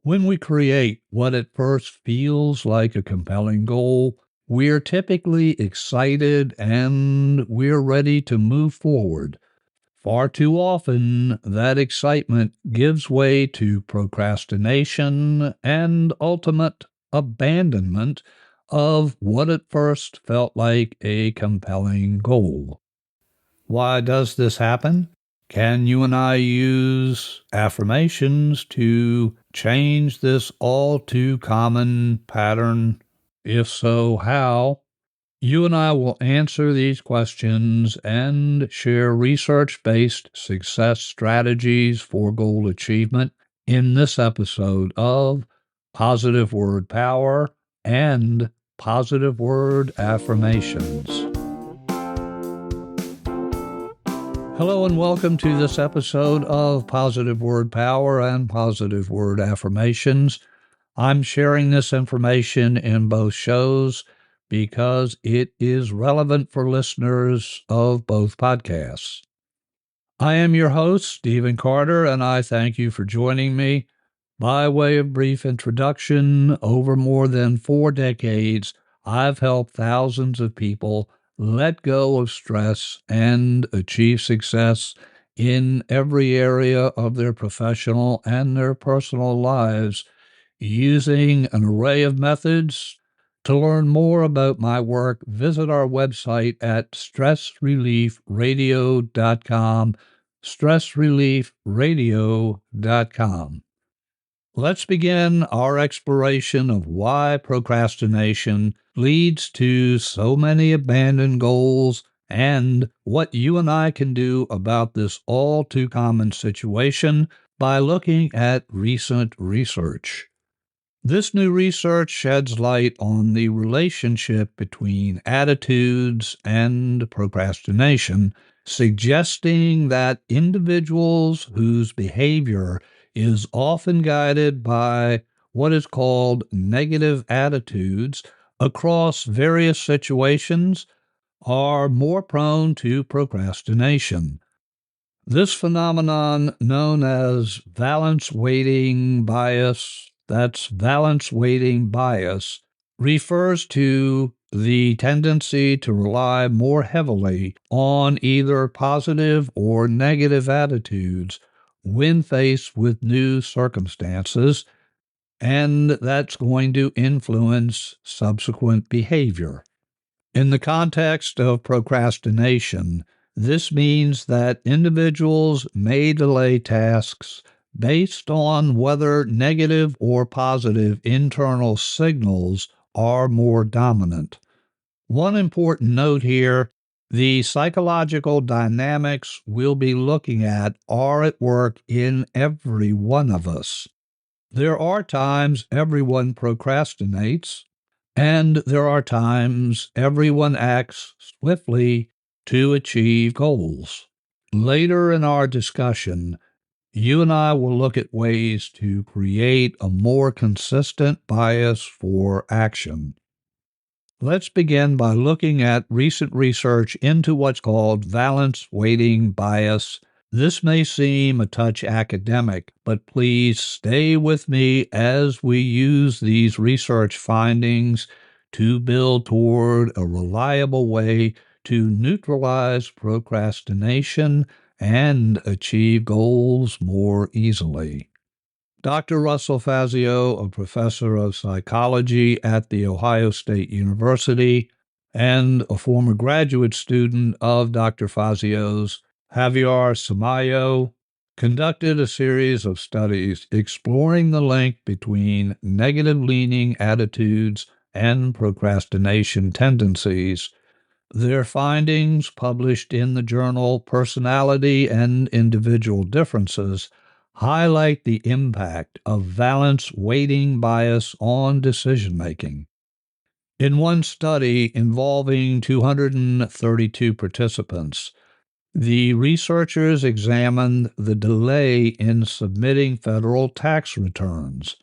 When we create what at first feels like a compelling goal, we're typically excited and we're ready to move forward. Far too often, that excitement gives way to procrastination and ultimate abandonment of what at first felt like a compelling goal. Why does this happen? Can you and I use affirmations to change this all too common pattern? If so, how? You and I will answer these questions and share research based success strategies for goal achievement in this episode of Positive Word Power and Positive Word Affirmations. Hello and welcome to this episode of Positive Word Power and Positive Word Affirmations. I'm sharing this information in both shows because it is relevant for listeners of both podcasts. I am your host, Stephen Carter, and I thank you for joining me. By way of brief introduction, over more than 4 decades, I've helped thousands of people let go of stress and achieve success in every area of their professional and their personal lives using an array of methods. To learn more about my work, visit our website at stressreliefradio.com, stressreliefradio.com. Let's begin our exploration of why procrastination leads to so many abandoned goals and what you and I can do about this all too common situation by looking at recent research. This new research sheds light on the relationship between attitudes and procrastination, suggesting that individuals whose behavior is often guided by what is called negative attitudes across various situations are more prone to procrastination. This phenomenon, known as valence weighting bias, refers to the tendency to rely more heavily on either positive or negative attitudes when faced with new circumstances, and that's going to influence subsequent behavior. In the context of procrastination, this means that individuals may delay tasks based on whether negative or positive internal signals are more dominant. One important note here, the psychological dynamics we'll be looking at are at work in every one of us. There are times everyone procrastinates, and there are times everyone acts swiftly to achieve goals. Later in our discussion, you and I will look at ways to create a more consistent bias for action. Let's begin by looking at recent research into what's called valence weighting bias. This may seem a touch academic, but please stay with me as we use these research findings to build toward a reliable way to neutralize procrastination and achieve goals more easily. Dr. Russell Fazio, a professor of psychology at The Ohio State University and a former graduate student of Dr. Fazio's, Javier Samayo, conducted a series of studies exploring the link between negative-leaning attitudes and procrastination tendencies. Their findings, published in the journal Personality and Individual Differences, highlight the impact of valence weighting bias on decision-making. In one study involving 232 participants, the researchers examined the delay in submitting federal tax returns.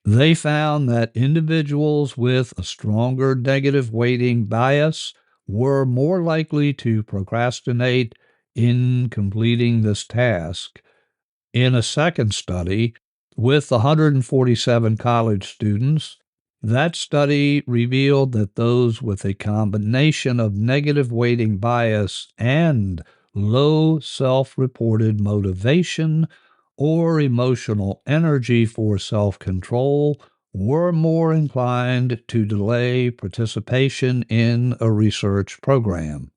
They found that individuals with a stronger negative weighting bias were more likely to procrastinate in completing this task. In a second study, with 147 college students. That study revealed that those with a combination of negative weighting bias and low self-reported motivation or emotional energy for self-control were more inclined to delay participation in a research program.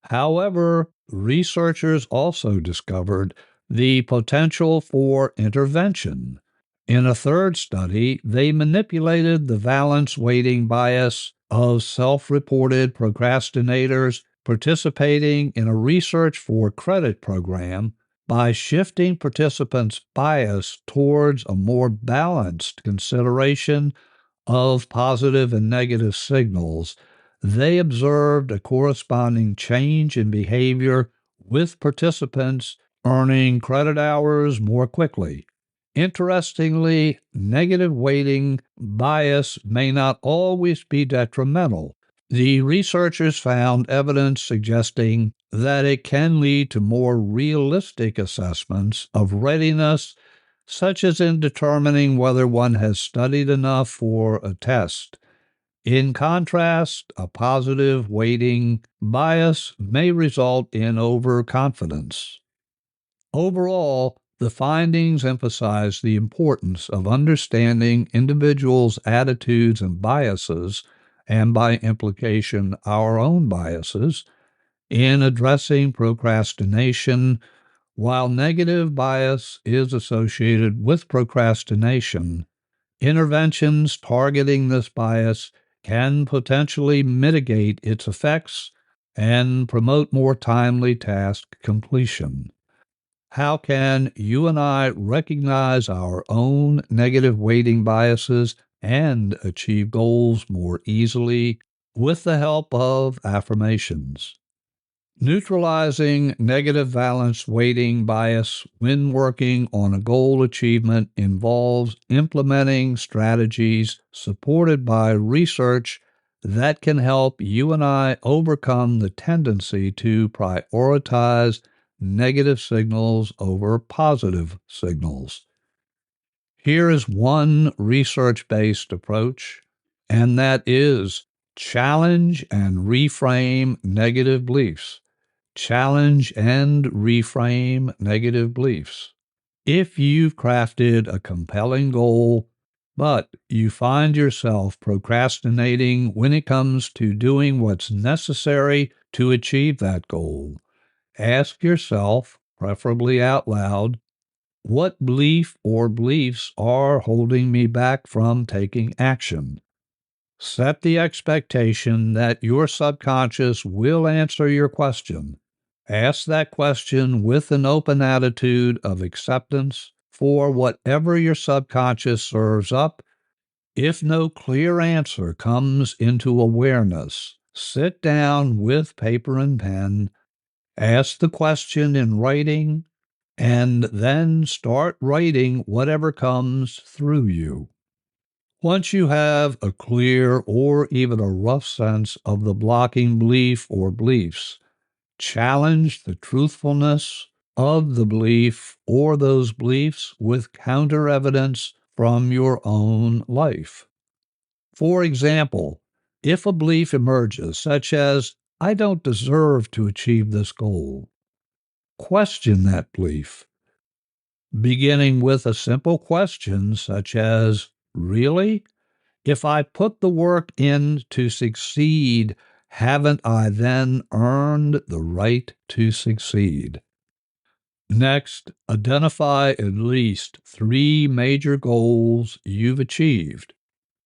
However, researchers also discovered the potential for intervention. In a third study, they manipulated the valence weighting bias of self-reported procrastinators participating in a research for credit program by shifting participants' bias towards a more balanced consideration of positive and negative signals. They observed a corresponding change in behavior with participants earning credit hours more quickly. Interestingly, negative weighting bias may not always be detrimental. The researchers found evidence suggesting that it can lead to more realistic assessments of readiness, such as in determining whether one has studied enough for a test. In contrast, a positive weighting bias may result in overconfidence. Overall, the findings emphasize the importance of understanding individuals' attitudes and biases, and by implication, our own biases, in addressing procrastination. While negative bias is associated with procrastination, interventions targeting this bias can potentially mitigate its effects and promote more timely task completion. How can you and I recognize our own negative weighting biases and achieve goals more easily with the help of affirmations? Neutralizing negative valence weighting bias when working on a goal achievement involves implementing strategies supported by research that can help you and I overcome the tendency to prioritize negative signals over positive signals. Here is one research-based approach, and that is challenge and reframe negative beliefs. Challenge and reframe negative beliefs. If you've crafted a compelling goal, but you find yourself procrastinating when it comes to doing what's necessary to achieve that goal, ask yourself, preferably out loud, what belief or beliefs are holding me back from taking action? Set the expectation that your subconscious will answer your question. Ask that question with an open attitude of acceptance for whatever your subconscious serves up. If no clear answer comes into awareness, sit down with paper and pen, ask the question in writing, and then start writing whatever comes through you. Once you have a clear or even a rough sense of the blocking belief or beliefs, challenge the truthfulness of the belief or those beliefs with counter evidence from your own life. For example, if a belief emerges, such as, I don't deserve to achieve this goal, question that belief, beginning with a simple question such as, really? If I put the work in to succeed, haven't I then earned the right to succeed? Next, identify at least 3 major goals you've achieved.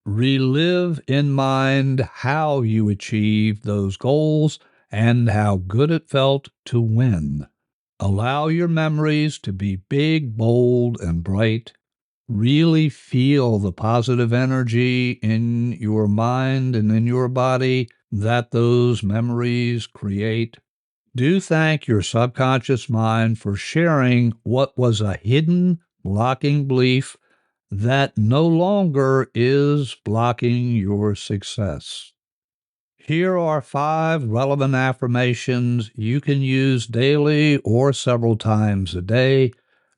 Relive in mind how you achieved those goals and how good it felt to win. Allow your memories to be big, bold, and bright. Really feel the positive energy in your mind and in your body that those memories create. Do thank your subconscious mind for sharing what was a hidden blocking belief that no longer is blocking your success. Here are 5 relevant affirmations you can use daily or several times a day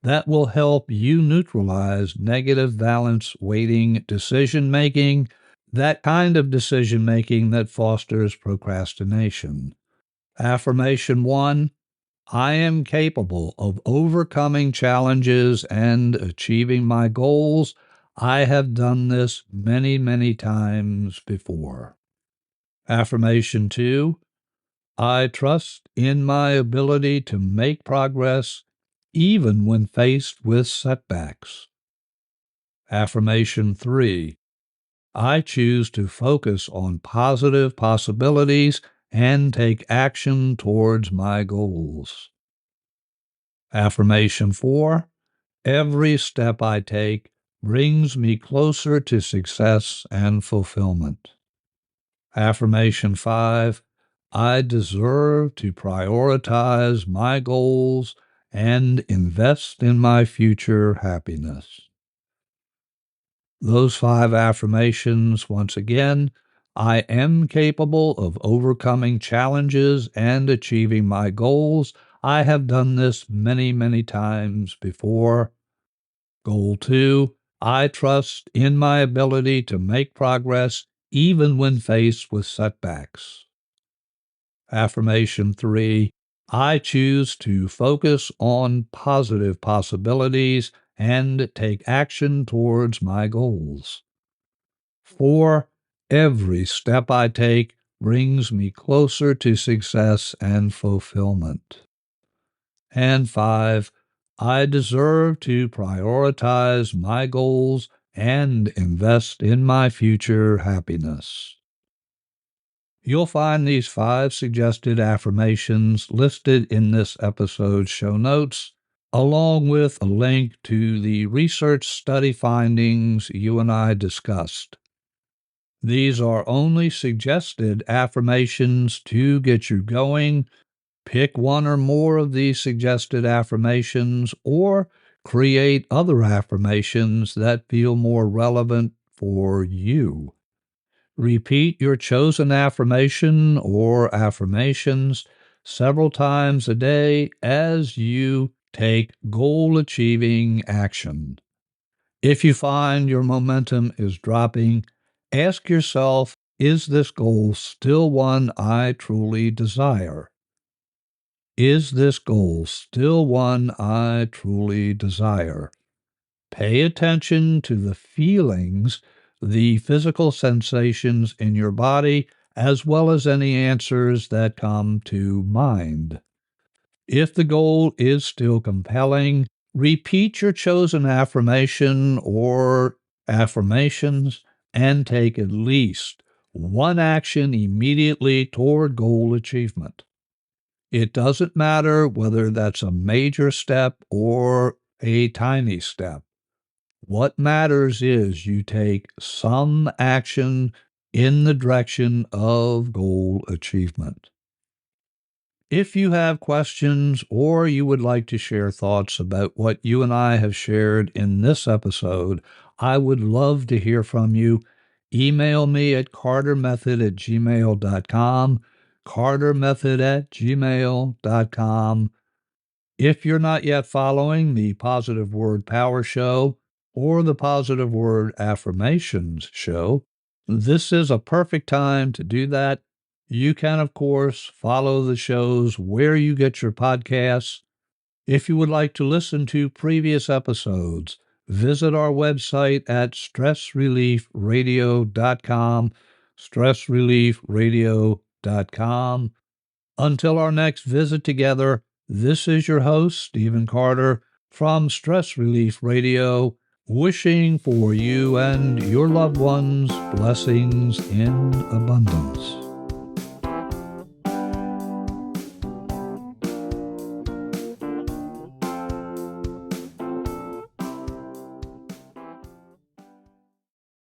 that will help you neutralize negative valence weighting decision making, that kind of decision making that fosters procrastination. Affirmation 1: I am capable of overcoming challenges and achieving my goals. I have done this many, many times before. Affirmation 2: I trust in my ability to make progress even when faced with setbacks. Affirmation 3: I choose to focus on positive possibilities and take action towards my goals. Affirmation 4: every step I take brings me closer to success and fulfillment. Affirmation 5: I deserve to prioritize my goals and invest in my future happiness. Those 5 affirmations, once again: I am capable of overcoming challenges and achieving my goals. I have done this many, many times before. Goal 2: I trust in my ability to make progress even when faced with setbacks. Affirmation 3: I choose to focus on positive possibilities and take action towards my goals. 4: every step I take brings me closer to success and fulfillment. And 5: I deserve to prioritize my goals and invest in my future happiness. You'll find these 5 suggested affirmations listed in this episode's show notes, along with a link to the research study findings you and I discussed. These are only suggested affirmations to get you going. Pick one or more of these suggested affirmations or create other affirmations that feel more relevant for you. Repeat your chosen affirmation or affirmations several times a day as you take goal-achieving action. If you find your momentum is dropping, ask yourself, is this goal still one I truly desire? Is this goal still one I truly desire? Pay attention to the feelings, the physical sensations in your body, as well as any answers that come to mind. If the goal is still compelling, repeat your chosen affirmation or affirmations and take at least one action immediately toward goal achievement. It doesn't matter whether that's a major step or a tiny step. What matters is you take some action in the direction of goal achievement. If you have questions or you would like to share thoughts about what you and I have shared in this episode, I would love to hear from you. Email me at cartermethod@gmail.com, cartermethod@gmail.com. If you're not yet following the Positive Word Power Show or the Positive Word Affirmations Show, this is a perfect time to do that. You can, of course, follow the shows where you get your podcasts. If you would like to listen to previous episodes, visit our website at stressreliefradio.com, stressreliefradio.com. Until our next visit together, this is your host, Stephen Carter, from Stress Relief Radio, wishing for you and your loved ones blessings in abundance.